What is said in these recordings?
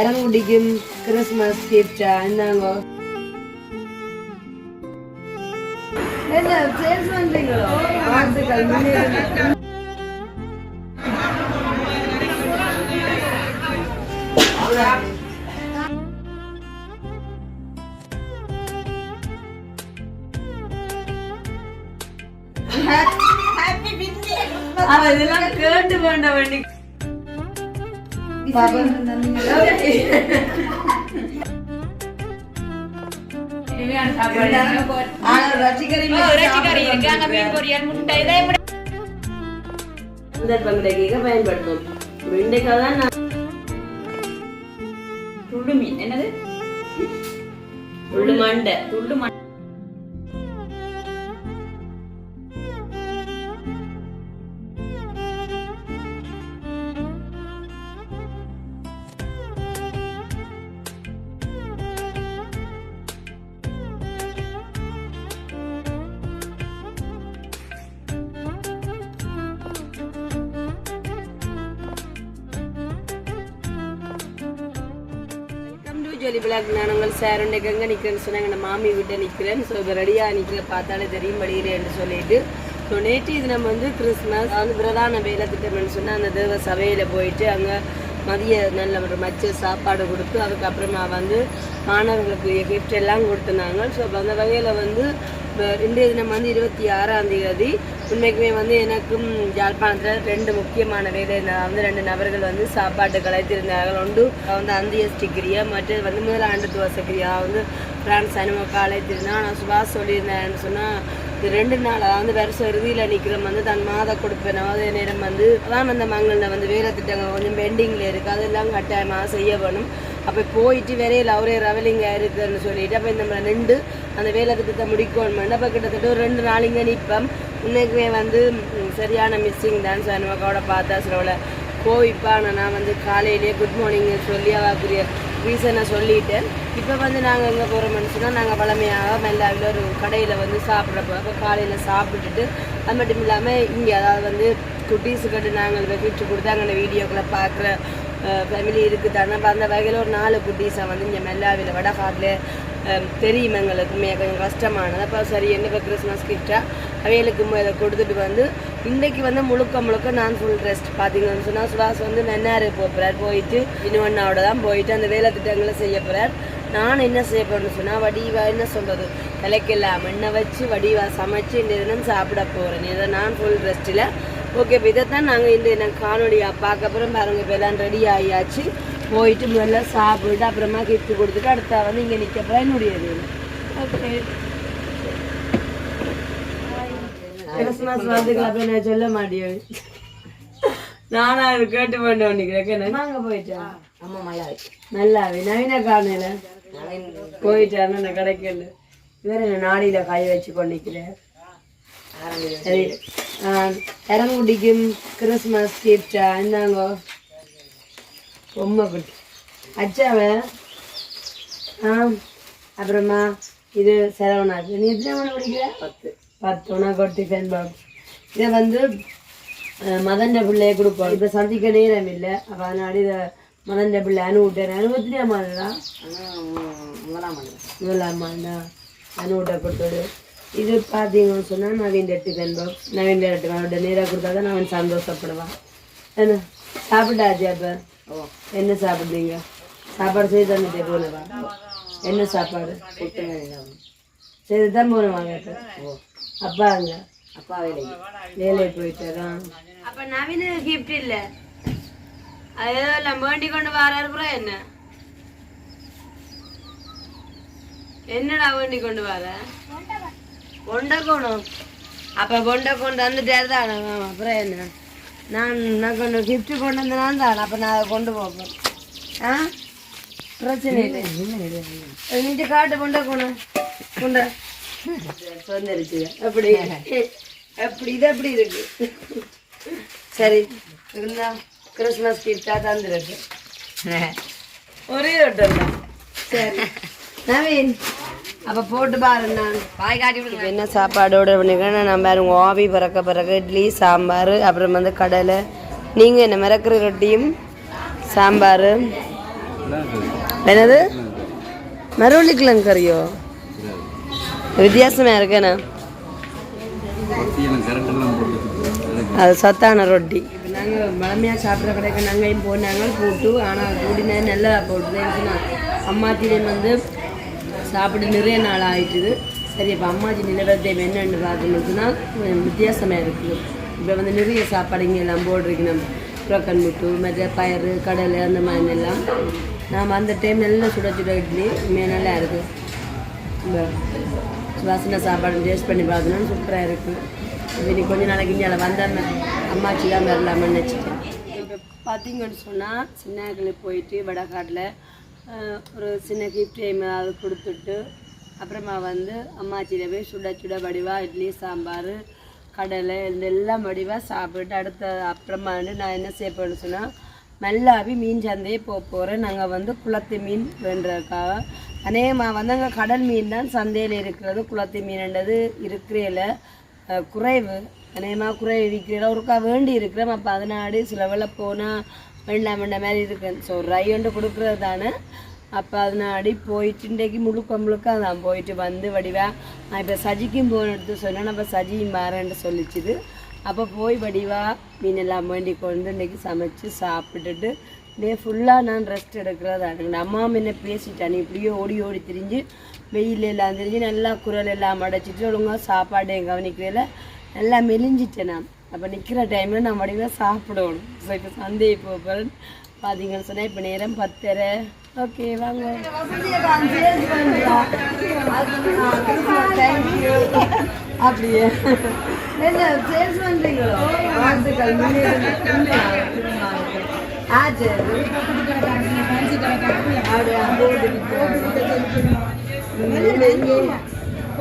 இறங்குடிக்கும் Christmas கிஃப்டா இருந்தாங்க. என்ன சேல்ஸ் பண்றீங்களோ? வாழ்த்துக்கள். அதெல்லாம் கேட்டு வேண்ட வேண்டி பயன்படுத்தும். துள்ளு மீன் என்னது? துள்ளு மண்டை. துள்ளு மண்டை ஜோலி பிளாக். நாங்கள் சார் எங்கே நிற்கிறேன்னு சொன்னாங்க. நான் மாமி வீட்டை நிற்கிறேன். ஸோ இப்போ ரெடியாக நிற்கிற பார்த்தாலே தெரியும் படிக்கிறேன்னு சொல்லிட்டு. ஸோ நேற்று இது நம்ம வந்து கிறிஸ்மஸ் வந்து பிரதான வேலை திட்டம்னு சொன்னால் அந்த தேவ சபையில் போயிட்டு அங்கே மதிய நல்ல ஒரு மச்ச சாப்பாடு கொடுத்து அதுக்கப்புறமா வந்து மாணவர்களுக்குரிய கிஃப்ட் எல்லாம் கொடுத்துருந்தாங்க. ஸோ அப்போ அந்த வகையில் வந்து இன்றைய தினம் வந்து 26ஆம் தேதி உண்மைக்குமே வந்து எனக்கும் யாழ்ப்பாணத்தில் 2 முக்கியமான வேலை வந்து 2 நபர்கள் வந்து சாப்பாட்டு கலைத்திருந்தார்கள். ஒன்று வந்து அந்தியஸ்டிகிரியா, மற்றது வந்து முதல் ஆண்டு துவசக்கிரியா வந்து பிரான்ஸ் அனுமக்கா அழைத்திருந்தேன். ஆனால் சுபாஷ் சொல்லியிருந்தேன்னு சொன்னால் இது 2 நாள் அதாவது வருஷம் இறுதியில் நிற்கிறோம் வந்து தன் மாத கொடுப்பேன். அதே நேரம் வந்து அதான் அந்த மங்களில் வந்து வேலை திட்டங்கள் கொஞ்சம் பெண்டிங்கில் இருக்குது, அதெல்லாம் கட்டாயமாக செய்ய வேணும். அப்போ போயிட்டு வேலையில் அவரே ரவலிங்காக இருக்குதுன்னு சொல்லிட்டு அப்போ இந்த நின்று அந்த வேலை திட்டத்தை முடிக்கணும். அப்போ கிட்டத்தட்ட ஒரு 2 நாள் இங்கே நிற்போம். இன்னைக்குமே வந்து சரியான மிஸ்ஸிங் தான். சனுவக்காவோட பார்த்தா சிலவில் போய்ப்பான். நான் வந்து காலையிலேயே குட் மார்னிங் சொல்லி அவக்குரிய ரீசனை சொல்லிட்டேன். இப்போ வந்து நாங்கள் எங்கே போகிறோம்னு சொன்னால் நாங்கள் பழமையாக மெல்லாவில் ஒரு கடையில் வந்து சாப்பிட்றப்போ அப்போ காலையில் சாப்பிட்டுட்டு அது மட்டும் இல்லாமல் இங்கே அதாவது வந்து குட்டீஸுக்கிட்ட நாங்கள் கிஃப்ட் கொடுத்து அங்கே வீடியோக்களை பார்க்குற ஃபேமிலி இருக்குது தானே. அப்போ அந்த வகையில் ஒரு 4 குட்டீஸை வந்து இங்கே மெல்லாவில் வடகாட்டில் தெரியும் எங்களுக்குமே கொஞ்சம் கஷ்டமானது. அப்போ சரி என்ன இப்போ கிறிஸ்மஸ் கிஃப்டாக அவைகளுக்கு இதை கொடுத்துட்டு வந்து இன்றைக்கி வந்து முழுக்க நான் ஃபுல் ரெஸ்ட் பார்த்தீங்கன்னு சொன்னால் சுபாஷ் வந்து நன்னாரு போகிறார். போயிட்டு இன்னொன்னாவோட தான் போயிட்டு அந்த வேலை திட்டங்களை செய்ய போகிறார். நான் என்ன செய்ய போகிறேன்னு சொன்னால் வடிவா என்ன சொல்கிறது கிளைக்கெல்லாம் எண்ணெய் வச்சு வடிவா சமைச்சு இந்த தினம் சாப்பிட போகிறேன். இதை நான் ஃபுல் ரெஸ்ட்டில் ஓகே. இப்போ இதைத்தான் நாங்கள் இந்த எனக்கு காணொலியாக பார்க்க அப்புறம் பாருங்க இப்போ எல்லாம் ரெடி ஆகியாச்சு. போயிட்டு முதல்ல சாப்பிட்டு அப்புறமா கிஃப்ட் கொடுத்துட்டு அடுத்தா வந்து இங்கே நிற்க போகிறேன் என்னுடைய ஓகே. கிறிஸ்மஸ் வந்துக்கலாம் அப்போ நான் சொல்ல மாட்டேன். நானும் அது கேட்டு பண்ண நினைக்கிறேன். நாங்க போயிட்டேன். அம்மா நல்லாவே நவீன காணல போயிட்டேன். நான் கிடைக்கல வேற என்ன நாடியில காய வச்சு கொண்டிருக்கிறேன். சரி இறங்குடிக்கும் கிறிஸ்மஸ் கிஃப்டா இருந்தாங்க. பொம்மை குட்டி அச்சாவ. அப்புறமா இது செலவனாச்சு. நீ எத்தனை மணி குடிக்கிற? 10 உனக்கு ஒரு டிஃபன் பாக்ஸ். இதை வந்து மதண்ட பிள்ளைய கொடுப்போம். இப்போ சந்திக்க நேரம் இல்லை. அப்போ அதனால இதை மதண்ட பிள்ளை அனுவிட்டேன். அனுபவத்திலே மாதிரிதான் முதலாம் ஆண்டா அனுவிட்ட கொடுத்தது. இது பார்த்தீங்கன்னு சொன்னால் நவீன் டிஃபன் பாக்ஸ். நவீன் அவரோட நேராக கொடுத்தா தான் அவன் சந்தோஷப்படுவான். என்ன சாப்பிட்டாச்சு? அப்போ என்ன சாப்பிடுறீங்க? சாப்பாடு செய்து தந்துட்டே போனவா? என்ன சாப்பாடு செய்து தான் போனவாங்க? அப்பா அங்க அப்பா வேலையை போயிட்டாரா? அப்ப நவீன கிஃப்ட் இல்ல அதெல்லாம் வேண்டி கொண்டு வராரு கூட என்ன என்னடா வேண்டி கொண்டு வர? கொண்டக்கோணும். அப்ப கொண்டு வந்துட்டாரு தான். அப்புறம் என்ன நான் கொண்டு கிஃப்ட் கொண்டு வந்தேன் தான். அப்ப நான் அதை கொண்டு போப்பேன். பிரச்சனை இல்லை. நீட்டு காட்டு கொண்டக்கோணும் கொண்ட சொந்தரிச்சு அப்படி அப்படி இது அப்படி இருக்கு. சரி இருந்தா கிறிஸ்மஸ் கிஃப்டா தந்துருக்கு ஒரே ஒட்டம் தான். சரி நவீன் அப்போ போட்டு பாரு. நான் பாய் காட்டி விடுங்க. என்ன சாப்பாடோட பண்ணிக்கிறேன் நான் பாருங்க. ஆவி பிறக்க இட்லி சாம்பார் அப்புறம் வந்து கடலை. நீங்கள் என்ன மிரக்கிற ரொட்டியும் சாம்பார் என்னது மரவள்ளிக்கிழங்கு கறியோ வித்தியாசமாக இருக்கேண்ணா அது சத்தான ரொட்டி இப்போ நாங்கள் பழமையாக சாப்பிட்ற கடைக்கு நாங்கள் போனாங்க போட்டு ஆனால் கூடினா நல்லா போட்டு அம்மாச்சிலேயும் வந்து சாப்பிட்டு நிறைய நாள் ஆயிட்டுது. சரி இப்போ அம்மாச்சி நிலவரத்தை என்னென்னு பார்க்கணுன்னா வித்தியாசமாக இருக்குது. இப்போ வந்து நிறைய சாப்பாடுங்க எல்லாம் போட்டிருக்கணும். புரோக்கன் முட்டு மற்ற பயிறு கடலை அந்த மாதிரி எல்லாம் நாம் அந்த டைம் நல்லா சுட சுட இட்லி நல்லா இருக்குது. இந்த வாசனை சாப்பாடு டேஸ்ட் பண்ணி பார்த்தோன்னா சூப்பராக இருக்குது. இது கொஞ்ச நாளைக்கு இந்தியாவில் வந்தாம அம்மாச்சி தான் வரலாமன்னு நினச்சிட்டேன். இப்போ பார்த்தீங்கன்னு சொன்னால் சின்னக்கிளி போயிட்டு வடகாட்டில் ஒரு சின்ன கிஃப்ட் டைம் அது கொடுத்துட்டு அப்புறமா வந்து அம்மாச்சியில் போய் சுட சுட வடிவாக இட்லி சாம்பார் கடலை இதெல்லாம் வடிவாக சாப்பிட்டு அடுத்த அப்புறமா வந்து நான் என்ன செய்ய போகிறேன்னு சொன்னால் மல்லாவி மீன் சந்தையே போகிறேன். நாங்கள் வந்து குளத்து மீன் வேண்டுறதுக்காக அநேகமாக வந்து அங்கே கடல் மீன் தான் சந்தையில் இருக்கிறது. குளத்து மீன்ன்றது இருக்கிறதில்ல குறைவு, அநேகமாக குறைவு விற்கிறோம் ஒருக்கா வேண்டி இருக்கிறோம். அப்போ அதனாடி சில வேலை போனால் வேண்டாம் மாதிரி இருக்கு. ஸோ ரையொண்டு கொடுக்குறது தானே. அப்போ அதனாடி போயிட்டு இன்றைக்கு முழுக்க அதான் போயிட்டு வந்து வடிவா நான் இப்போ சஜிக்கும் போகணுன்னு சொன்னேன். அப்போ சஜியும் மாறேன்னு சொல்லிச்சுது. அப்போ போய் வடிவாக மீன் எல்லாம் வேண்டி கொண்டு இன்றைக்கி சமைச்சு சாப்பிட்டுட்டு டே ஃபுல்லாக நான் ரெஸ்ட் எடுக்கிறதா எனக்கு. அம்மா என்ன பேசிட்டான் இப்படியே ஓடி ஓடி திரிஞ்சு வெயில் எல்லாம் தெரிஞ்சு நல்லா குரல் எல்லாம் அடைச்சிட்டு ஒழுங்காக சாப்பாடு கவனிக்கிறதில்ல நல்லா மெலிஞ்சிட்டேன் நான். அப்போ நிற்கிற டைமில் நான் வடிவாக சாப்பிடணும். ஸோ இப்போ சந்தையை போகிறேன் பார்த்தீங்கன்னு சொன்னால் இப்போ நேரம் 10:30. ஓகே வாங்க அப்படியே என்ன சேல்ஸ் பண்ணுறீங்களோ வாழ்த்துக்கள்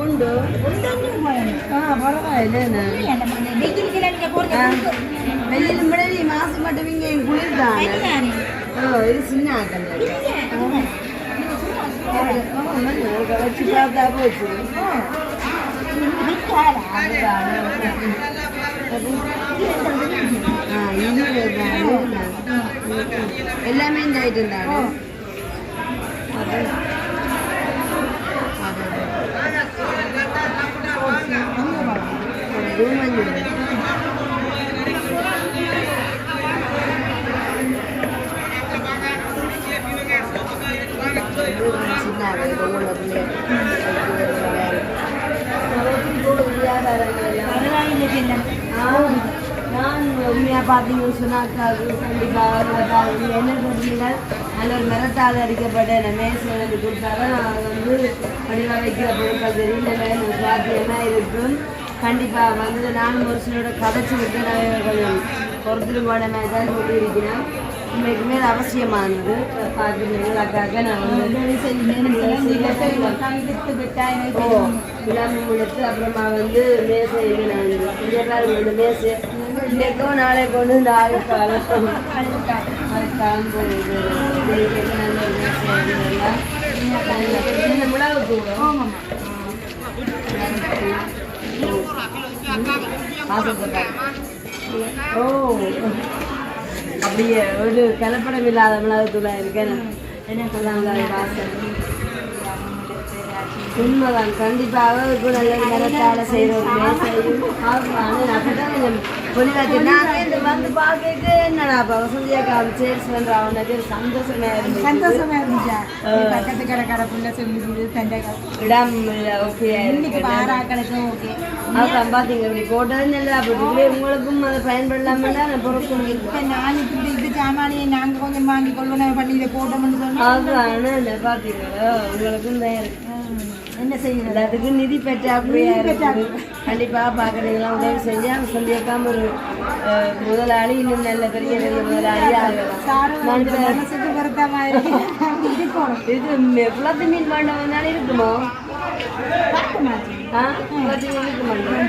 உண்டு பரவாயில்ல வெயில் விட நீ மாசு மட்டும் இங்கே குளிர்தான். இது சின்ன ஆட்டம் வச்சு பார்த்தா போச்சு. எல்லாமே இந்த ஐட்டம் தானே. நான் உண்மையாக பார்த்தீங்கன்னு சொன்னாக்காது கண்டிப்பாக என்ன சொல்றீங்க நல்ல ஒரு மிரட்டாத அடிக்கப்பட்ட மேசை எனக்கு கொடுத்தாலும் அது வந்து வடிவாக வைக்கிற பொருட்கள் தெரியல சாத்தியமாக இருக்கும். கண்டிப்பாக வந்து நானும் ஒரு சிலோட கதைச்சி விட்டு நான் கொஞ்சம் பொறுத்துட்டு போன மாதிரி தான் சொல்லியிருக்கிறேன். உண்மைக்குமே அது அவசியமானது. பார்க்குறீங்களாக்காக நான் விழாமி முடித்து அப்புறமா வந்து மேசை இது நான் இந்த மேசை இன்றைக்கோ நாளை கொண்டு இந்த ஆயுக்காலம் அதுக்காலம் போகுது. நல்ல ஒரு மேசை இதெல்லாம் இந்த மிளகு தூரம் ஓ அப்படியே ஒரு கலப்படம் இல்லாத மிளகுத்தூளாக இருக்கேன். என்ன சொல்லாங்க வாசல் உண்மைதான். கண்டிப்பாக இப்போ நல்ல மிளகால செய்கிற ஒரு மேசையும் கொஞ்சம் பொலிவாச்சு. நாங்கள் இந்த வந்து பார்க்க என்னடா அப்போ வசந்தியாக சேல்ஸ் பண்ணுற அவனுக்கு சந்தோஷமாக இருந்துச்சு. சந்தோஷமாக இருந்துச்சா பக்கத்து கடை புள்ள சொல்லி இடம் ஓகே பாராக்களுக்கும் ஓகே. அப்புறம் பார்த்தீங்க இப்படி போட்டது நல்லா போட்டு உங்களுக்கும் அதை பயன்படலாமல் நான் பொருட்கள் இப்போ நான் இப்படி இது சாமானியை நாங்கள் கொஞ்சம் வாங்கி கொள்ளணும் பண்ணி இதை போட்டோம்னு சொன்னோம். அதுதான் இல்லை பார்த்தீங்களா உங்களுக்கும் தான் இருக்கு. என்ன செய்யணும் எல்லாத்துக்கு நிதி பெற்றாக்குறையா இருக்கு. கண்டிப்பாக பார்க்குறீங்களா உதவி செஞ்சால் சொல்லியிருக்காம ஒரு முதலாளி இன்னும் நல்ல பெரிய முதலாளி ஆகலாம். இது குளத்து மீன் பண்ண வந்தாலும் இருக்குமோ குளத்து மீன் இருக்க மாட்டோம்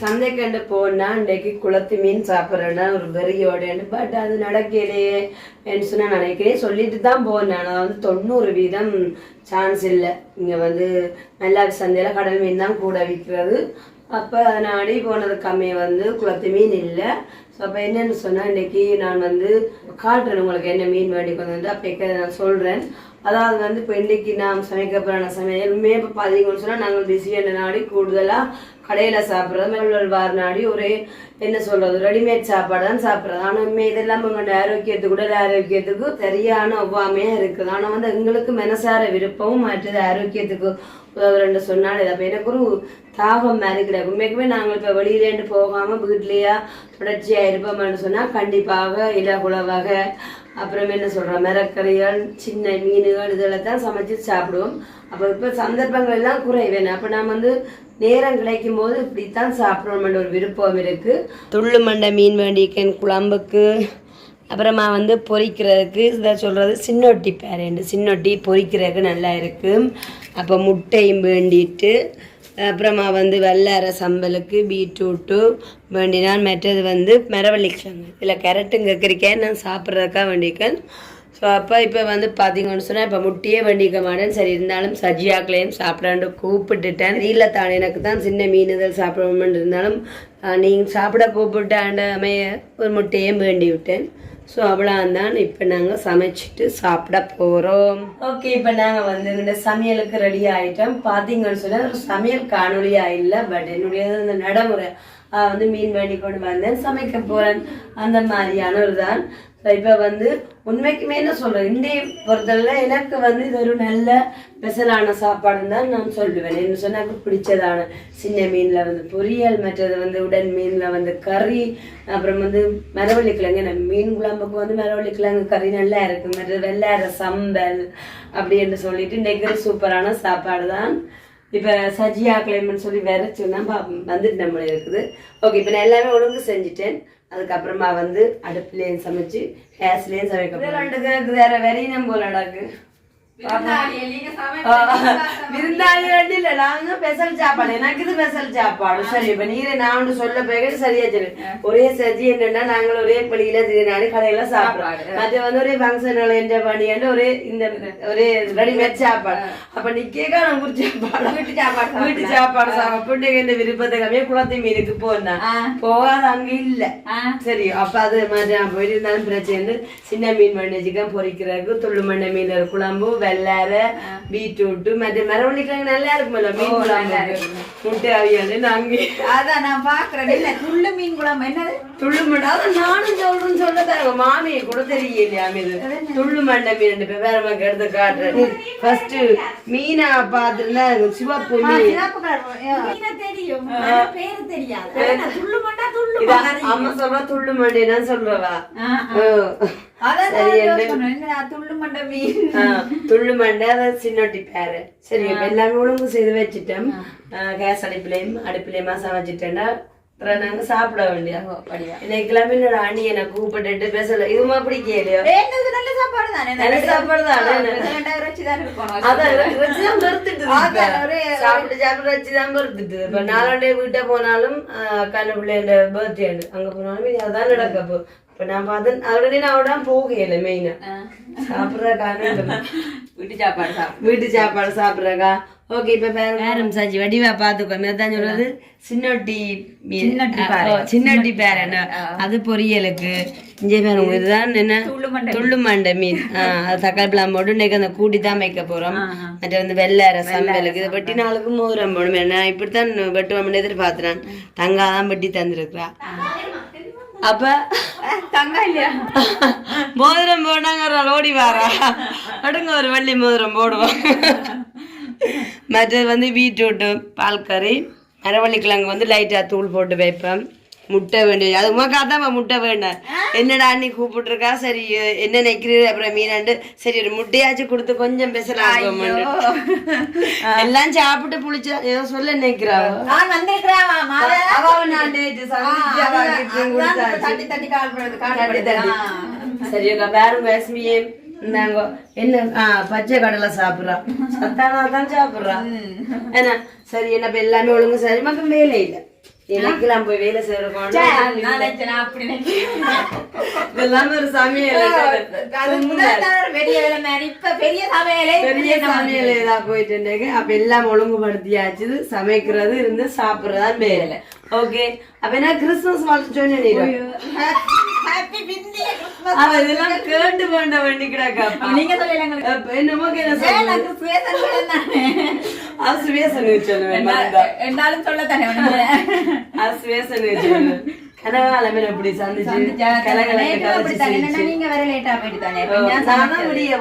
சந்தைக்கண்டு போனா இன்றைக்கு குளத்து மீன் சாப்பிட்றேன்னா ஒரு வெறியோடு பட் அது நடக்கலையே சொன்னா நினைக்கிறேன் சொல்லிட்டு தான் போனேன். நான் வந்து 90% சான்ஸ் இல்லை. இங்கே வந்து மல்லாவி சந்தையில் கடல் மீன் தான் கூட விற்கிறது. அப்போ அதனாடி போனது கம்மியை வந்து குளத்து மீன் இல்லை. ஸோ அப்போ என்னென்னு சொன்னால் இன்றைக்கி நான் வந்து காட்டுறேன் உங்களுக்கு என்ன மீன் வேண்டி கொண்டு அப்போ நான் சொல்கிறேன். அதாவது வந்து இப்போ இன்றைக்கி நான் சமைக்க போகிற சமையல் உண்மையாக இப்போ பார்த்தீங்கன்னு சொன்னால் நாங்கள் பிஸியான நாடி கூடுதலாக கடையில் சாப்பிட்றது மேல் வார நாடி ஒரே என்ன சொல்கிறது ரெடிமேட் சாப்பாடு தான் சாப்பிட்றது. ஆனால் உண்மை இதெல்லாம் உங்களோட ஆரோக்கியத்துக்கு உடல் ஆரோக்கியத்துக்கு சரியான ஒவ்வாமையாக இருக்குது. ஆனால் வந்து எங்களுக்கு மனசார விருப்பமும் மற்றது ஆரோக்கியத்துக்கு உதவுறேன்னு சொன்னால் அப்போ எனக்கு ஒரு தாகம் மாதிரி கிடையாது. உண்மைக்குமே நாங்கள் இப்போ வெளியிலேருந்து போகாமல் வீட்லேயா தொடர்ச்சியாக இருப்போம்னு சொன்னால் கண்டிப்பாக இலகுலவாக அப்புறம் என்ன சொல்கிறோம் மரக்கறிகள் சின்ன மீன்கள் இதெல்லாம் தான் சமைச்சு சாப்பிடுவோம். அப்போ இப்போ சந்தர்ப்பங்கள் எல்லாம் குறைவேன். அப்போ நான் வந்து நேரம் கிடைக்கும் போது இப்படித்தான் சாப்பிடணும்ன்ற ஒரு விருப்பம் இருக்குது. துள்ளு மண்டை மீன் வேண்டிக்கன் குழம்புக்கு அப்புறமா வந்து பொரிக்கிறதுக்கு இதை சொல்கிறது சின்னொட்டி பேரண்டு சின்னொட்டி பொரிக்கிறதுக்கு நல்லா இருக்குது. அப்போ முட்டையும் வேண்டிட்டு அப்புறமா வந்து வெள்ளரை சம்பலுக்கு பீட்ரூட்டு வேண்டினான். மற்றது வந்து மரவள்ளிக்கிழங்கு இதில் கேரட்டுங்க கறிக்காய் நான் சாப்பிட்றதுக்காக வேண்டிக்கேன். ஸோ அப்போ இப்போ வந்து பார்த்தீங்கன்னு சொன்னால் இப்போ முட்டையே வேண்டிக்க மாட்டேன். சரி இருந்தாலும் சஜியாக்களையும் சாப்பிடாண்டு கூப்பிட்டுட்டேன். இல்லை தான் எனக்கு தான் சின்ன மீனுதல் சாப்பிடணும்னு இருந்தாலும் நீங்கள் சாப்பிட கூப்பிட்டாண்ட அமைய ஒரு முட்டையும் வேண்டி விட்டேன். ஸோ அவ்வளோந்தான் இப்போ நாங்கள் சமைச்சிட்டு சாப்பிட போகிறோம். ஓகே இப்போ நாங்கள் வந்து இந்த சமையலுக்கு ரெடி ஆகிட்டோம். பார்த்தீங்கன்னு சொன்னால் ஒரு சமையல் காணொலியாக இல்லை. பட் என்னுடைய இந்த நடைமுறை வந்து மீன் வேண்டி கொண்டு வந்தேன் சமைக்க போகிறேன் அந்த மாதிரியான ஒரு தான். ஸோ இப்போ வந்து உண்மைக்குமே என்ன சொல்கிறேன் இந்திய பொறுத்தவரை எனக்கு வந்து இது ஒரு நல்ல ஸ்பெஷலான சாப்பாடுன்னு தான் நான் சொல்லுவேன். என்ன சொன்னால் எனக்கு பிடிச்சதான சின்ன மீனில் வந்து பொரியல் மற்றது வந்து உடன் மீனில் வந்து கறி அப்புறம் வந்து மரவள்ளிக்கிழங்கு மீன் குழம்புக்கு வந்து மரவள்ளிக்கிழங்கு கறி நல்லா இருக்குது. மற்றது வெள்ளார சம்பல் அப்படின்னு சொல்லிட்டு இன்றைக்கு சூப்பரான சாப்பாடு தான். இப்போ சஜியா கிளைம்னு சொல்லி வேற சொன்னா வந்துட்டு நம்மள இருக்குது. ஓகே இப்போ நான் எல்லாமே ஒழுங்கு செஞ்சுட்டேன். அதுக்கப்புறமா வந்து அடுப்புலேயும் சமைச்சு கேஸ்லேயும் சமைக்க ரெண்டு வேற வெறியினம் போல நடக்கு விருந்தாளி ரெண்டு இல்லை நாங்க ஸ்பெஷல் சாப்பாடு எனக்கு இது ஸ்பெஷல் சாப்பாடு. சரி இப்ப நீரை நான் ஒன்று சொல்ல போய் சரியா சொல்லு ஒரே சஜி என்னன்னா நாங்கள் ஒரே பள்ளியில திடீர்னு கடையில சாப்பிடுறோம். மற்ற வந்து ஒரே ஃபங்க்ஷன் என்ஜாய் பண்ணிட்டு ஒரே இந்த ஒரே ரெடிமேட் சாப்பாடு. அப்ப நீ கேட்க நான் ஊர் சாப்பாடு வீட்டு சாப்பாடு சாப்பிட்டு இந்த விருப்பத்தை கம்மியா குளத்தை மீனுக்கு போனா போகாத அங்க இல்ல. சரி அப்ப அது மாதிரி நான் போயிருந்தாலும் பிரச்சனை சின்ன மீன் பண்ணி சிக்கன் பொரிக்கிறதுக்கு துள்ளு மண்ணை மீன் குழம்பு வெள்ளார பீட்ரூட்டு மற்ற மரவள்ளிக்கிழங்கு நல்லா இருக்குமல்ல மீன் குழம்பு முட்டை அவியல் நாங்க அதான் நான் பாக்குறேன். இல்ல துள்ளு மீன் குழம்பு என்னது துள்ளு மண்டை அதான் நானும் சொல்றேன்னு சொல்ல மாமியை கூட தெரியலையா மீது துள்ளு மண்டை மீன் வேற மக்கள் எடுத்து காட்டுறேன். ஃபர்ஸ்ட் மீனை பார்த்துருந்தா சிவப்பு மீன் தெரியும் பேரு தெரியாது. அம்மா சொல்றா துள்ளு மண்டைனா சொல்றவா துள்ளு மண்டை அதாவது சின்னொட்டி பேரு. சரி எல்லாமே ஒழுங்கு செய்து வச்சுட்டோம். கேஸ் அடுப்பிலையுமா சமைச்சிட்டேன்னா அப்புறம் நாங்க சாப்பிட வேண்டியா இன்னைக்கெல்லாமே என்னோட அண்ணியை நான் கூப்பிட்டு பேசல இதுமா பிடிக்கலையோ நல்ல சாப்பாடு தானே நல்ல சாப்பாடு தானே அதான் வச்சுதான் பெருத்துட்டு சாப்பிட்டு சாப்பிட்டு வச்சுதான் பெருத்துட்டு. இப்ப நாலாண்டே வீட்டை போனாலும் கண்ணு பிள்ளையோட பர்த்டே அங்க போனாலும் அதான் நடக்கப்போ. இப்ப நான் பார்த்தேன் உடனே நான் அவட போகல மெயினா சாப்பிட்றதுக்கான வீட்டு சாப்பாடு சாப்பிட்றக்கா. ஓகே இப்ப பேரம் சாச்சி வடிவா பாத்துக்கோ தான் சொல்றது சின்னொட்டி பேர் என்ன அது பொரியலுக்கு இங்கே பேரும் இதுதான் என்ன துள்ளு மண்டை மீன் அது தக்காளி பழம் போட்டு இன்னைக்கு அந்த கூட்டி தான் வைக்க போறோம். மற்ற வந்து வெள்ளார சம்பலுக்கு இதை வெட்டி நாளுக்கு மோதிரம் போடும். என்ன இப்படித்தான் வெட்டுவோம்னு எதிர்பார்த்துறான். தங்காதான் வெட்டி தந்துருக்குறா. அப்ப தங்க இல்லையா மோதிரம் போட்டாங்க ஓடி வாரா அடுங்க ஒரு வள்ளி மோதிரம் போடுவோம். மற்றது வந்து பீட்ரூட்டு பால் கறி மரவள்ளிக்கிழங்கு வந்து லைட்டாக தூள் போட்டு வைப்பேன். முட்டை வேண்டிய அது உமாக்கு அதான் முட்டை வேண்டாம். என்னடா அண்ணி கூப்பிட்டுருக்கா, சரி என்ன நினைக்கிறது அப்புறம் மீனாண்டு சரி ஒரு முட்டையாச்சும் கொடுத்து கொஞ்சம் பேசலாம். எல்லாம் சாப்பிட்டு புளிச்சு ஏதோ சொல்ல நினைக்கிறா. சரியக்கா வேறும் வேஸ்மியே நாங்க என்ன பச்சை கடலை சாப்பிடுறான், சத்தானாதான் சாப்பிடுறான். ஏன்னா சரி என்ன எல்லாமே ஒழுங்கு சரி மக்கள் வேலை இல்லை, எனக்கெல்லாம் போய் வேலை செய்யறோம் எல்லாமே ஒரு சமையல் பெரிய சமையல் ஏதா போயிட்டு அப்ப எல்லாம் ஒழுங்குபடுத்தியாச்சு. சமைக்கிறது இருந்து சாப்பிடுறதா வேலை. ஓகே அப்ப என்ன கிறிஸ்துமஸ் வாழ்த்து சொன்னீங்க இதெல்லாம் கேட்டு போண்ட வேண்டிக்கிறாக்கா நீங்க என்னமோ சுவேசன் சொல்லுவேன் கனகாலமே அப்படி சந்திச்சு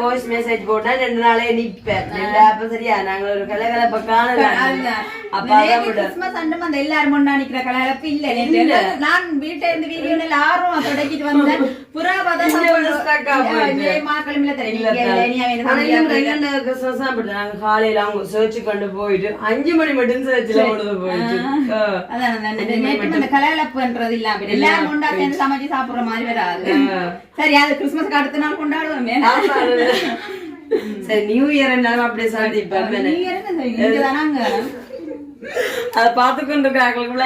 வாய்ஸ் மெசேஜ் போட்டா 2 நாளே நிப்பேன். சரியா நாங்க ஒரு கலகலப்ப காணலாம். எல்லாரும் கொண்டாடிக்கிற கலகலப்பு இல்ல. நான் வீட்டை இருந்து வீடியோ ஆர்வம் தொடக்கிட்டு வந்தேன். காலையில அவங்க சர்ச் கொண்டு போயிட்டு 5 மணி மட்டும் சர்ச்ல போயிட்டு கலகலப்புன்றது இல்ல. எல்லாரும் கொண்டா சேர்ந்து சமைச்சு சாப்பிடுற மாதிரி வராது. சரி அது கிறிஸ்துமஸ்க்கு அடுத்த நாள் கொண்டாடுவோமே. சரி நியூ இயர் என்னாலும் அப்படியே சாதிப்பேன். அத பாத்துக்கொண்டிருக்காங்களுக்குள்ள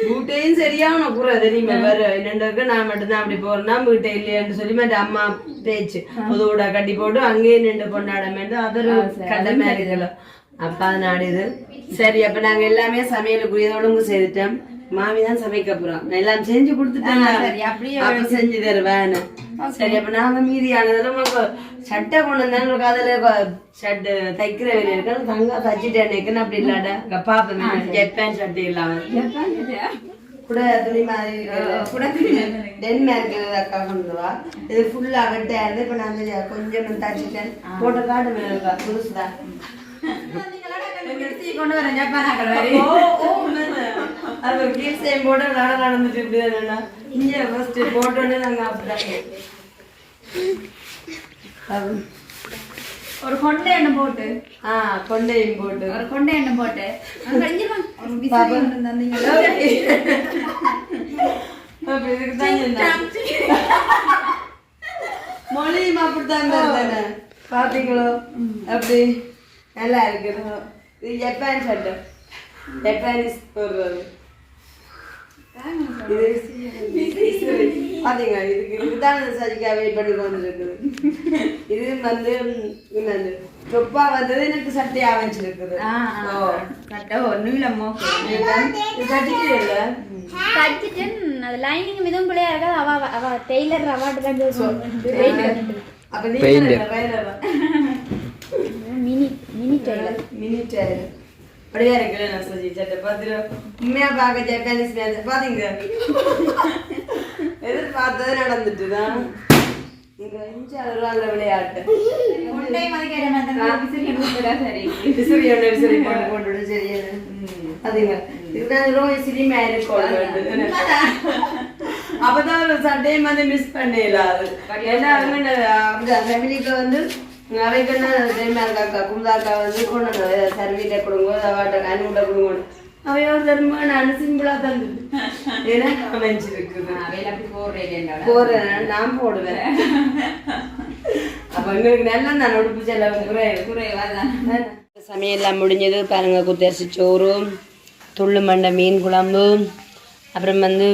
வீட்டையும் சரியான குறை தெரியுமா வேற என்னக்கு நான் மட்டும்தான் அப்படி போறேன்னா வீட்டை இல்லையான்னு சொல்லி மற்ற அம்மா பேச்சு புதுவிட கட்டி போட்டு அங்கேயே நின்று கொண்டாடமே அது ஒரு கடமை இருக்குல்ல. அப்ப அதனால இது சரி. அப்ப நாங்க எல்லாமே சமையலுக்குரிய ஒழுங்கு செய்துட்டோம். மாமிதான் சமைக்க போறோம், எல்லாம் செஞ்சு கொடுத்துட்டாங்க செஞ்சு தருவேன். சரி அப்ப நாங்க மீதியானதுல சட்டை கொண்டு வந்தாலும் அதுல ஷர்ட் தைக்கிற வேலை இருக்கு தங்க தச்சுட்டேன் அப்படி இல்லாட பாப்பேன் ஜப்பான் சட்டை இல்லாம கூட துணி மாதிரி டென்மார்க் அக்கா கொண்டுவா இது ஃபுல்லா கட்டா இருந்து இப்ப நான் கொஞ்சம் தச்சுட்டேன் போட்ட காட்டு மேல இருக்கா புதுசுதான் கொண்டு வரேன் ஜப்பான் அது கீழ்சையும் போட்டு நடந்துட்டு இப்படிதான் இங்க ஃபர்ஸ்ட் போட்டோன்னே நாங்க அப்படிதான் ஒரு கொண்டை எண்ணெய் போட்டு கொண்டையும் போட்டு ஒரு கொண்டை எண்ணெய் போட்டு மொழியும் அப்படித்தான் தானே பாத்தீங்களோ அப்படி நல்லா இருக்குது. இது ஜப்பான் சட்டை ஜப்பானீஸ் போடுறது பாத்தீங்க. இதுக்கு இதுதான் சரிக்கா வெயிட் பண்ணி கொண்டு இருக்குது. இது வந்து சொப்பா வந்தது எனக்கு சட்டையா அமைச்சிருக்குது. சட்டை நீளமோ கட்டிட்டு அது லைனிங் மிகவும் பிள்ளையா இருக்காது. அவ டெய்லர் அவார்டு அப்ப நீங்க மினி டெய்லர் அப்படியே இருக்குல்ல நான் சொல்லி சட்டை பார்த்துட்டு உண்மையா பார்க்க ஜப்பானீஸ் மேட்ச் பாத்தீங்க எதிர்பார்த்தது நடந்துட்டுதான் இங்க இன்ச்சு அளவுல விளையாட்டு விசிறி போட்டு சரியா அதுங்க இதுதான் சிரிமையா இருக்கும். அப்பதான் ஒரு சட்டையை வந்து மிஸ் பண்ணிடலாது. ஏன்னா ஃபேமிலிக்கு வந்து அவைக்கு இருக்காக்கா குமுதாக்கா வந்து கொண்டு சர்வீட்டை கொடுங்க அவாட்ட அனுவிட்ட கொடுங்க அவைய ஒரு தர்மமான சிம்பிளா தந்து ஏன்னா அமைஞ்சிருக்குது போறேன் நான் போடுவேன். அப்ப எங்களுக்கு நல்லா நான் உடுப்பு செல்ல சமையல்லாம் முடிஞ்சது பாருங்க. குத்தரிசி சோறு, துள்ளு மண்டை மீன் குழம்பு, அப்புறம் வந்து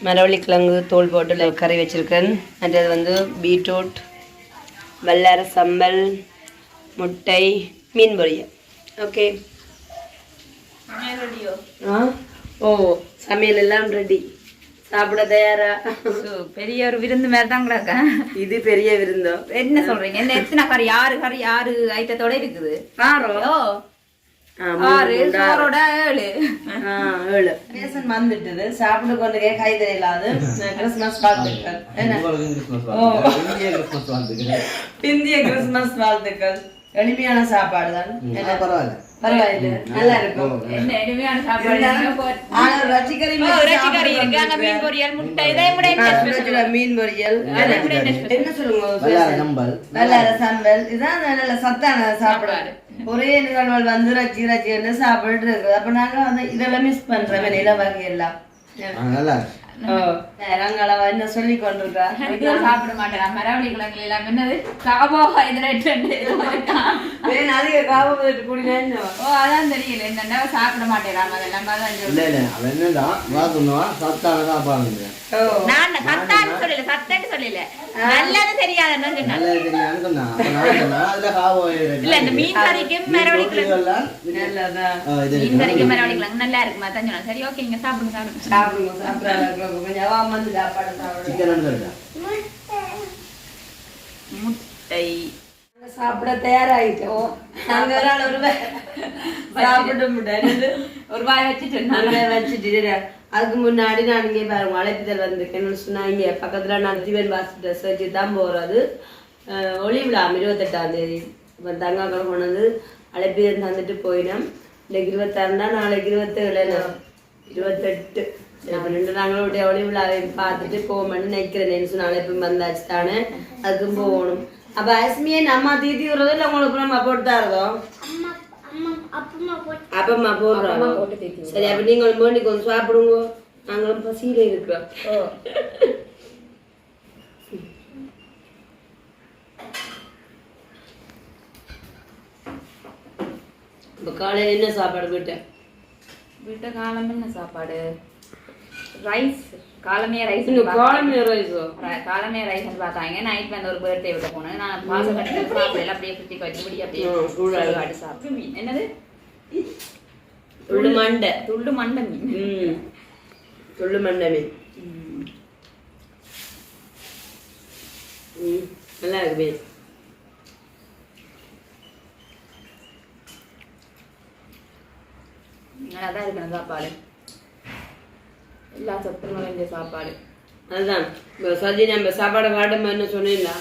மரவள்ளிக்கிழங்கு தோல் போட்டு கறி வச்சிருக்கேன். மற்றது வந்து பீட்ரூட், வல்லார சம்பல், முட்டை, மீன் பொரியல். ஓகே ஓ சமையல் எல்லாம் ரெடி, சாப்பிட தயாரா? பெரிய ஒரு விருந்து மாதிரி தாங்களாக்கா இது பெரிய விருந்தோ? என்ன சொல்றீங்க? என்ன எத்தனை கறி? 6 ஐட்டத்தோட இருக்குது. 7 வந்துட்டது சாப்பிட கொண்டு கை தெரியலாது. கிறிஸ்துமஸ் வாழ்த்துக்கள். இந்திய கிறிஸ்துமஸ் வாழ்த்துக்கள். எளிமையான சாப்பாடு தான். பரவாயில்ல பரவாயில்ல, நல்லா இருக்கும். என்ன எளிமையான சாப்பாடு ஆனா ரசிகரி இருக்கு அங்க மீன் பொரியல் முட்டை இதை விட மீன் பொரியல் என்ன சொல்லுங்க வல்லார சம்பல் வல்லார சம்பல் இதான் நல்ல சத்தான சாப்பாடு. ஒரே நிகழ்வுகள் வந்து ரச்சி ரச்சின்னு சாப்பிட்டு இருக்கு. அப்ப நாங்க வந்து இதெல்லாம் மிஸ் பண்றோம் இல வகை எல்லாம். நல்லா ரங்களவா என்ன சொல்லி கொண்டிருக்கா சாப்பிட மாட்டேன் மரவள்ளி கிழங்குல எல்லாம் என்னது கார்போஹைட்ரேட் அதிக கார்போஹைட்ரேட் குடினேன்னு. ஓ அதான் தெரியல இந்த சாப்பிட மாட்டேறாங்க அதெல்லாம் இல்ல இல்ல அவன் என்னதான் வாக்குனுவா சத்தான சாப்பாடு நான் சத்தான்னு சொல்லல சத்தன்னு சொல்லல நல்லது தெரியாதுன்னு சொன்னேன். நல்லது தெரியாதுன்னு சொன்னா அப்ப நான் சொன்னா அதுல கார்போஹைட்ரேட் இல்ல இந்த மீன் கறிக்கும் மரவள்ளி கிழங்கு நல்லதா மீன் கறிக்கும் மரவள்ளி கிழங்கு நல்லா இருக்குமா தான் சொன்னேன். சரி ஓகே நீங்க சாப்பிடுங்க சாப்பிடுங்க சாப்பிடுங்க சாப்பிடுறாங்க கொஞ்சம் அவாம வந்து சாப்பாடு சாப்பிடுங்க. சிக்கன் இருக்கா முட்டை சாப்பிட தயாராகிட்டோம். நாங்க ஒரு ஆள் ஒரு சாப்பிட முடியாது ஒரு வாய் வச்சுட்டு வச்சுட்டு அதுக்கு முன்னாடி நான் இங்கே பாருங்க அழைப்புதல் வந்திருக்கேன்னு சொன்னா இங்கே பக்கத்துல நான் சிவன் ஹாஸ்பிட்டல் சர்ச்சு தான் போறது. ஒளி விழா 28ஆம் தேதி இப்போ தங்காக்கள் கொண்டு வந்து அழைப்புதல் தந்துட்டு போயிடும். இன்னைக்கு 26 தான், நாளைக்கு 27 28 இப்போ நின்று நாங்களுடைய ஒளி விழாவை பார்த்துட்டு போகணும்னு நினைக்கிறேன். சொன்ன அழைப்பு வந்தாச்சு தானே, அதுக்கும் போகணும். அப்ப அஸ்மியே அம்மா தீத்தி விடுறதோ இல்லை உங்களுக்கு அம்மா போட்டு தாரதோ? அப்பம்மா போடுறோம். சரி அப்ப நீங்களும் வேண்டி கொஞ்சம் சாப்பிடுங்க, நாங்களும் பசியில இருக்கிறோம். இப்ப காலையில என்ன சாப்பாடு வீட்டை காலம் என்ன சாப்பாடு? ரைஸ் காலமே ரைஸ் காலமே ரைஸ் பார்த்தாங்க. நைட் வந்து ஒரு பர்த்டே விட போனேன். நான் பாசம் கட்டி சாப்பிடல அப்படியே சுற்றி கட்டி அப்படியே சாப்பிட்டு மீன் என்னது துள்ளு மண்டை மீன் துள்ளு மண்டை மீன் நல்லா இருக்கு மீன். நல்லாதான் இருக்கணும் சாப்பாடு, எல்லா சத்தும் வேண்டிய சாப்பாடு. அதுதான் சஜி நம்ம சாப்பாடை காட்டுமா சொன்னீங்களா?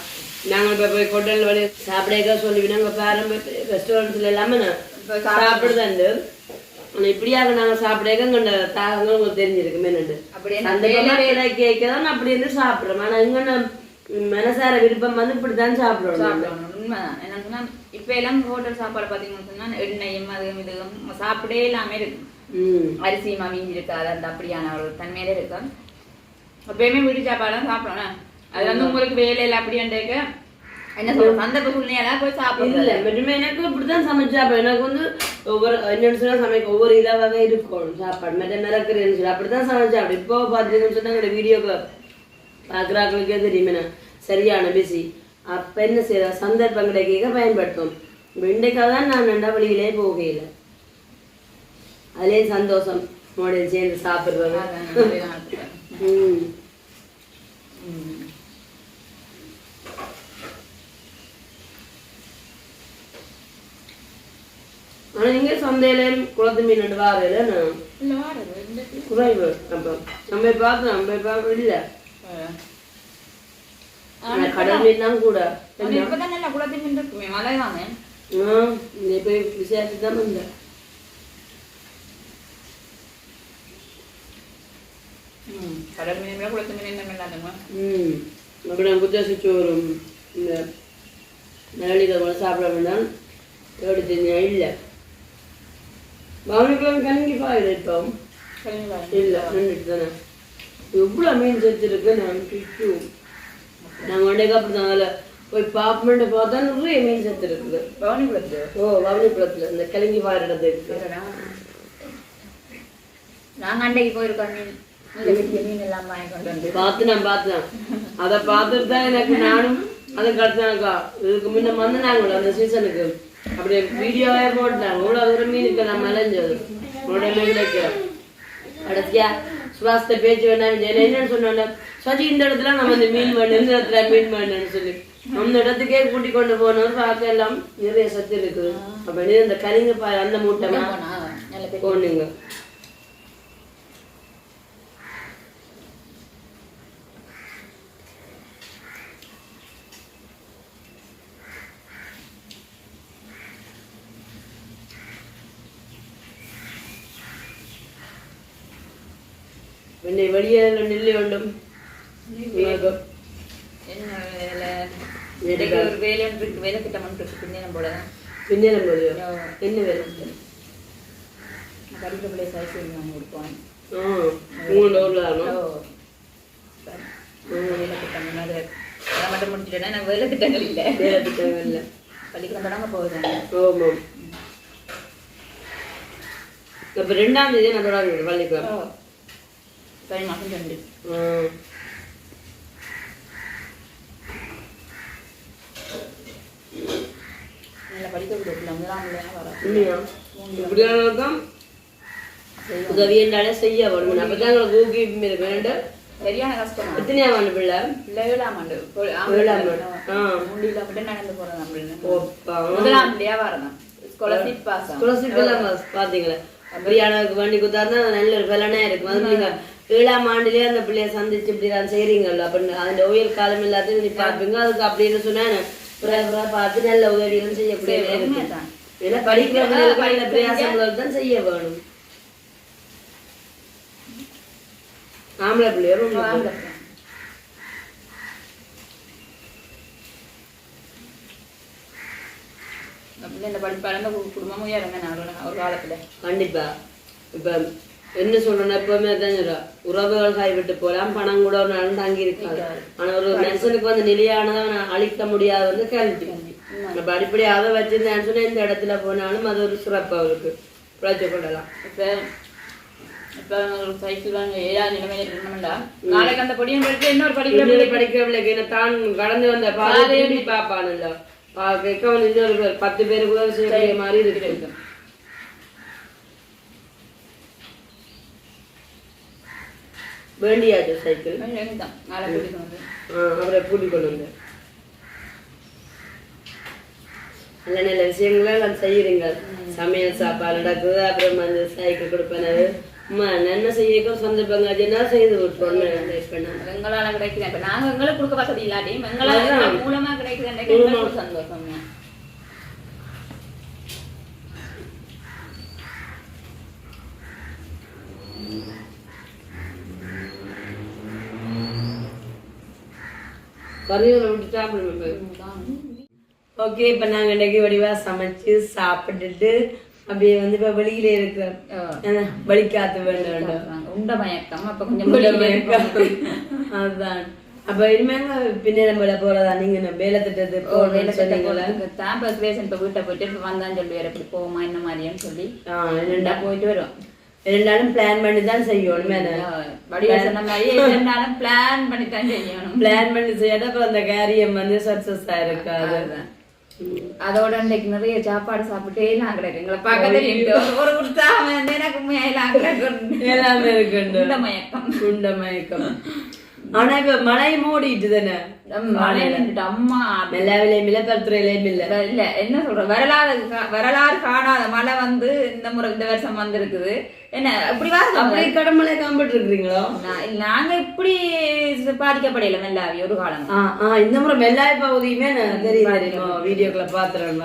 நாங்கள் இப்போ போய் ஹோட்டல் வழி சாப்பிடக்க சொல்லி நாங்கள் பாரம்பரிய ரெஸ்டாரண்ட்ஸ்ல எல்லாமே சாப்பிடுதாண்டு. ஆனால் இப்படியாக நாங்கள் சாப்பிடக்க கொண்ட தாகங்கள் உங்களுக்கு தெரிஞ்சிருக்கு மேனண்டு. அந்த வேலை கேட்கதான் அப்படி இருந்து சாப்பிட்றோம். ஆனால் இங்கே மனசார விருப்பம் வந்து இப்படித்தான் சாப்பிடணும். உண்மைதான். என்ன சொன்னா இப்ப எல்லாம் ஹோட்டல் சாப்பாடு பாத்தீங்கன்னு சொன்னா எண்ணெயும் அதுவும் இதுவும் சாப்பிடே எல்லாமே இருக்கு. அரிசி மாவிஞ்சி இருக்காது, அந்த அப்படியான ஒரு தன்மையில இருக்கு. எப்பயுமே வீட்டு சாப்பாடு சாப்பிடணும். அது வந்து உங்களுக்கு வேலையில அப்படின்ட்டு என்ன சொல்ற சந்தர்ப்ப சூழ்நிலை போய் சாப்பிடல. மட்டுமே எனக்கு இப்படிதான் சமைச்சாப்பேன். எனக்கு வந்து ஒவ்வொரு என்னன்னு சொன்னா சமைக்க ஒவ்வொரு இதாவே இருக்கும் சாப்பாடு மற்ற மிரக்கிறேன்னு சொல்லி அப்படித்தான் சமைச்சாப்பேன். இப்போ பாத்தீங்கன்னு சொன்னா எங்களோட வீடியோக்கு பாக்குறாக்களுக்கே தெரியுமே சரியான பிஸி. அப்ப என்ன செய்யற சந்தர்ப்பம் கிடைக்க பயன்படுத்தும். இன்றைக்காக தான் நான் நண்டவழியிலே போகையில அதுலயே சந்தோஷம் மாடல் சேர்ந்து சாப்பிடுறது. ஆனா நீங்க சந்தையில குளத்து மீன் வாரல குறைவு. அப்ப நம்ம பார்த்தோம், நம்ம பார்க்க இல்ல கடல் மீன் தான் கூட குளத்து மீன் இருக்குமே மழை தானே. இப்ப விசேஷத்தான் வந்த கடல் மீன் குளத்து மீன் என்ன இல்லாதமா அப்படி புத்தாசி சோறும் இந்த நிலவழிகளை சாப்பிட வேண்டாம் எப்படி இல்லை. பவனுக்குலாம் கலங்கி பாயில இப்போ இல்லை நின்றுட்டு தானே எவ்வளோ மீன் செத்துருக்கு. நான் கிட்டும் நாங்கள் உடனே அப்படிதான் அதில் போய் பாப்பமெண்ட்டு பார்த்தா நிறைய மீன் செத்து இருக்குது பவனிக்குளத்துல. பவனிக்குளத்துல இந்த கிளங்கி பாயிற இடத்துல இருக்கு. நாங்கள் அண்டைக்கு போயிருக்கோம் மீன் எல்லாம் வாங்கி கொண்டு வந்து பார்த்தேன். அதை பார்த்துட்டு தான் எனக்கு நானும் அதை கடுத்தாக்கா இதுக்கு முன்ன வந்து நாங்கள் அந்த சீசனுக்கு அப்படியே வீடியோவே போட்டாங்க. இவ்வளோ தூரம் மீனுக்கு நான் மலைஞ்சது உடனே கிடைக்கும். கடைசியா சுவாசத்தை பேச்சு வேணாம் என்னன்னு சொன்னோன்னா சரி இந்த இடத்துல நம்ம இந்த மீன் வேணும், இந்த இடத்துல மீன் வேணும்னு சொல்லி அந்த இடத்துக்கே கூட்டி கொண்டு போனோம். பார்க்க எல்லாம் நிறைய சத்து இருக்குது. அப்ப இந்த கலிங்க அந்த மூட்டை போனீங்க. പിന്നെ വെളിയെ നെല്ലുകൊണ്ടും என்ன வேலை ஒரு வேலை இருக்கு, வேலை திட்டம் இருக்கு பின்னேனம் போல പിന്നേരം പോലെയോ என்ன வேலை படிக்கிற பிள்ளை சைஸ் வாங்கி கொடுப்போம். உங்களோட ஊர்லானோ வேலை திட்டம் அதை மட்டும் முடிச்சுட்டேன்னா எனக்கு வேலை திட்டங்கள் இல்லை. வேலை திட்டங்கள் இல்லை. பள்ளிக்கூடம் தொடங்க போகுது. ஆமாம். இப்போ 2ஆம் தேதி நான் தொடங்குது பள்ளிக்கூடம். சரி மாதம் 2. நல்லா படிக்கக்கூடிய பிள்ளை 1ஆம் பிள்ளையா வர இப்படியானதும் உதவி என்றாலே செய்ய வேணும். அப்பதான் எங்களுக்கு ஊக்கி வேண்டும். சரியான கஷ்டம். எத்தனையாம் ஆண்டு பிள்ளை? 7ஆம் ஆண்டு. 7ஆம் ஆண்டு. முண்டியில மட்டும் நடந்து போறோம் அப்படின்னு. 1ஆம் பிள்ளையா வரணும். Scholarship pass. ஸ்காலர்ஷிப் எல்லாம் பாத்தீங்களா? அப்படியானதுக்கு வண்டி கொடுத்தாருன்னா நல்ல ஒரு பலனா இருக்கும். அது நீங்க 7ஆம் ஆண்டுலயே அந்த பிள்ளைய சந்திச்சு இப்படிதான் செய்றீங்கல்ல அப்படின்னு அந்த ஓய்வு காலம் எல்லாத்தையும் நீ பார்ப்பீங்க. அதுக்கு அப்படின்னு சொன்னா பார்த்து நல்ல உதவிகளும் செய்யக்கூடிய இருக்கு. ஏன்னா படிக்கிற பிள்ளைகளுக்கு பிரயாசங்கள் தான் செய்ய வேணும். ஆம்பளை பிள்ளையோ இந்த படிப்பாளந்த குடும்பமும் இறங்க ஒரு காலத்துல கண்டிப்பா. இப்ப என்ன சொல்றேன்னா எப்பவுமே தான் உறவுகள் கைவிட்டு போலாம், பணம் கூட ஒரு நாள் தங்கி இருக்காது. ஆனா ஒரு மனுஷனுக்கு வந்து நிலையானதை அழிக்க முடியாது வந்து கல்வி. நம்ம அடிப்படை அதை வச்சிருந்தேன்னு சொன்னா இந்த இடத்துல போனாலும் அது ஒரு சிறப்பு அவருக்கு பிழைச்சு கொள்ளலாம். இப்ப ஒரு சைக்கிள் வாங்க 7ஆம் நிலைமையில இருக்கணும்டா நாளைக்கு அந்த பொடியும் படிச்சு இன்னொரு படிக்கிற பிள்ளைக்கு தான் கடந்து வந்த பாதையை பாப்பானுல்ல கேட்கவன் இன்னொரு 10 பேருக்கு உதவி செய்யக்கூடிய மாதிரி இருக்கு. வேண்டியாச்சு சைக்கிள் அவரை கூட்டிக் கொண்டு வந்து நல்ல நல்ல விஷயங்களை எல்லாம் செய்யறீங்க. சமையல் சாப்பாடு நடக்குது, அப்புறம் அந்த சைக்கிள் கொடுப்பேன் என்ன செய்ய சந்தர்ப்பங்க என்ன செய்து எங்களால கிடைக்குது. இப்ப நாங்க எங்களுக்கு கொடுக்க வசதி இல்லாட்டியும் எங்களால மூலமா கிடைக்குது சந்தோஷம். ஓகே, இப்ப நாங்க இன்னைக்கு வடிவா சமைச்சு சாப்பிட்டுட்டு அப்படியே வந்து இப்ப வெளியில இருக்கிறோம். வலிக்காத்து வேண்டாம் உண்ட மயக்கம். அப்ப கொஞ்சம் அதுதான். அப்ப இனிமேங்க பின்னேரம் போல போறதா நீங்க வேலை திட்டத்து இப்ப வீட்டை போயிட்டு இப்ப வந்தான்னு சொல்லி வேற எப்படி போவோமா என்ன மாதிரியான்னு சொல்லி போயிட்டு வரும். 2 நாளும் பிளான் பண்ணி தான் செய்யணும். சொன்ன மாதிரி 2 நாளும் பிளான் பண்ணி தான் செய்யணும். பிளான் பண்ணி செய்யாத அப்புறம் அந்த காரியம் வந்து சக்சஸ் ஆயிருக்காது. அதோட இன்னைக்கு நிறைய சாப்பாடு சாப்பிட்டே எல்லாம் கிடைக்கும். எங்களை பக்கத்துல ஒரு கொடுத்தா எனக்கு எல்லாமே இருக்கு. உண்ட மயக்கம். ஆனா இப்ப மழை மூடிட்டு தானே அம்மா எல்லாவிலையும் இல்ல பருத்துறையிலையும் இல்ல என்ன சொல்ற வரலாறு காணாத மழை வந்து இந்த வருஷம் வந்திருக்குது. என்ன இப்படி அப்படி கடமழை காம்பிட்டு இருக்கிறீங்களோ? நாங்க இப்படி பாதிக்கப்படையில மெல்லாவி ஒரு காலம். இந்த முறை மெல்லாய் பகுதியுமே தெரியுமா? வீடியோக்களை பாத்துறேன்.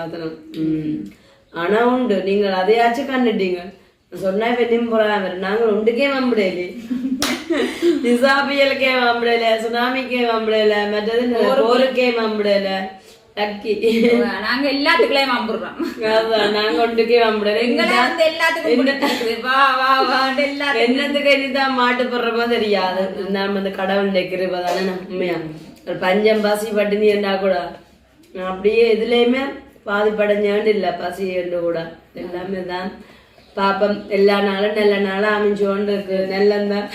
ஆனா உண்டு, நீங்கள் அதையாச்சும் கண்டுட்டீங்க. சொன்னா இப்ப நிம்புறாங்க. நாங்க ஒன்றுக்கே வம்பிடலே, நிசாபியலுக்கே வம்பிடல, சுனாமிக்கே வம்பிடல, மற்றது போருக்கே வம்பிடல. நாங்க எல்லாத்துக்குள்ளேயும் வம்புறோம். நாங்க ஒன்றுக்கே வம்பிடல. என்னத்துக்கு இனிதான் மாட்டுப்படுறப்போ தெரியாது. நாம அந்த கடவுள் நிக்கிறதானே உண்மையா. பஞ்சம் பசி பட்டினி இருந்தா கூட அப்படியே இதுலயுமே பாதிப்படைஞ்சாண்டு இல்ல. பசி என்று கூட எல்லாமே தான் பாப்பம். எல்லா நாளும் நல்ல நாளும் அமைஞ்சோண்டு இருக்கு. நல்லந்தான்.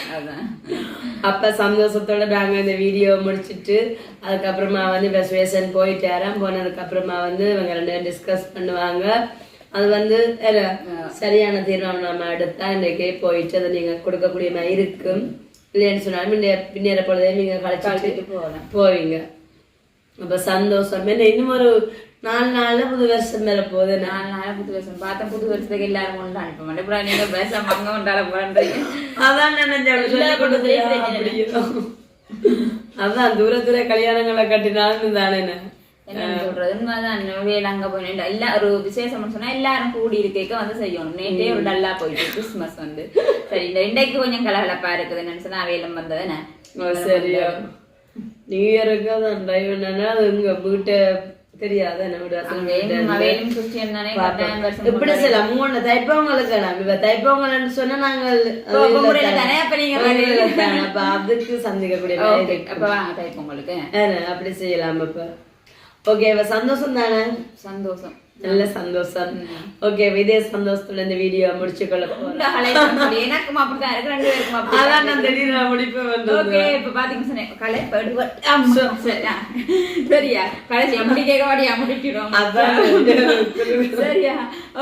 அப்ப சந்தோஷத்தோட நாங்க இந்த வீடியோ முடிச்சுட்டு அதுக்கப்புறமா வந்து பெஸ்வேஷன் போயிட்டாராம். போனதுக்கு அப்புறமா வந்து இவங்க 2 பேரும் டிஸ்கஸ் பண்ணுவாங்க. அது வந்து சரியான தீர்மானம் நம்ம எடுத்தா இன்றைக்கே போயிட்டு அதை நீங்க கொடுக்கக்கூடிய மாதிரி இருக்கும். இல்லைன்னு சொன்னாலும் பின்னேற பொழுதே நீங்க கழிச்சு போவீங்க. அப்ப சந்தோஷம். என்ன இன்னும் ஒரு 4 நாள்ல புது வருஷம் மேல போகுது. 4 நாளா புது வருஷம் பார்த்தா புது வருஷத்துக்கு எல்லாரும் கொண்டு அனுப்ப மாட்டேன். நீங்க பேச மங்க கொண்டாட போறீங்க. அதான் நினைச்சேன். அதான் தூர கல்யாணங்களை கட்டினாலும் தானே என்ன சொல்றது உண்மைதான் வேலை அங்க போயிட்டு எல்லா ஒரு விசேஷம்னு சொன்னா எல்லாரும் கூடி இருக்க வந்து செய்யணும். நேற்றே ஒரு டல்லா போயிட்டு கிறிஸ்துமஸ் வந்து சரி இந்த இன்றைக்கு கொஞ்சம் கலகலப்பா இருக்குது நினைச்சுன்னா வேலம் வந்ததுன்னு சரியா நியூ இயருக்கு தான் டிரைவ் என்னன்னா அது உங்க வீட்டை தெரியாத இப்படி சில மூணு தைப்பவங்களுக்கு இப்ப தைப்பவங்கன்னு சொன்னா நாங்கள் அதுக்கு சந்திக்கக்கூடிய அப்படி செய்யலாம். இப்ப ஓகே சந்தோஷம் தானே? சந்தோஷம், நல்ல சந்தோஷம். ஓகே இதே சந்தோஷத்துல இந்த வீடியோ முடிச்சுக்கொள்ள போறேன். எனக்கும் அப்படிதான் இருக்கு, 2 பேருக்கும் அதான் நான் திடீர்னு முடிப்பேன் வந்து. ஓகே இப்ப பாத்தீங்கன்னா கலை சரியா கடைசியா முடிக்க வாடியா முடிக்கிறோம் சரியா.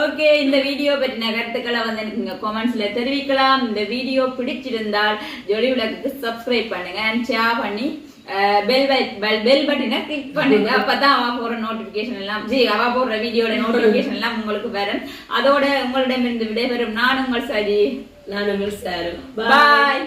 ஓகே இந்த வீடியோ பற்றின கருத்துக்களை வந்து எனக்கு கமெண்ட்ஸ்ல தெரிவிக்கலாம். இந்த வீடியோ பிடிச்சிருந்தால் ஜொலி விளக்குக்கு சப்ஸ்கிரைப் பண்ணுங்க அண்ட் ஷேர் பண்ணி பெல் பட்டனை கிளிக் பண்ணுங்க. அப்பதான் அவ போற நோட்டிபிகேஷன் எல்லாம் அவ போடுற வீடியோட நோட்டிபிகேஷன் எல்லாம் உங்களுக்கு வரும். அதோட உங்களிடமிருந்து விடைபெறும் நான் உங்கள் சரி, நான் உங்கள் சாரு. பாய்.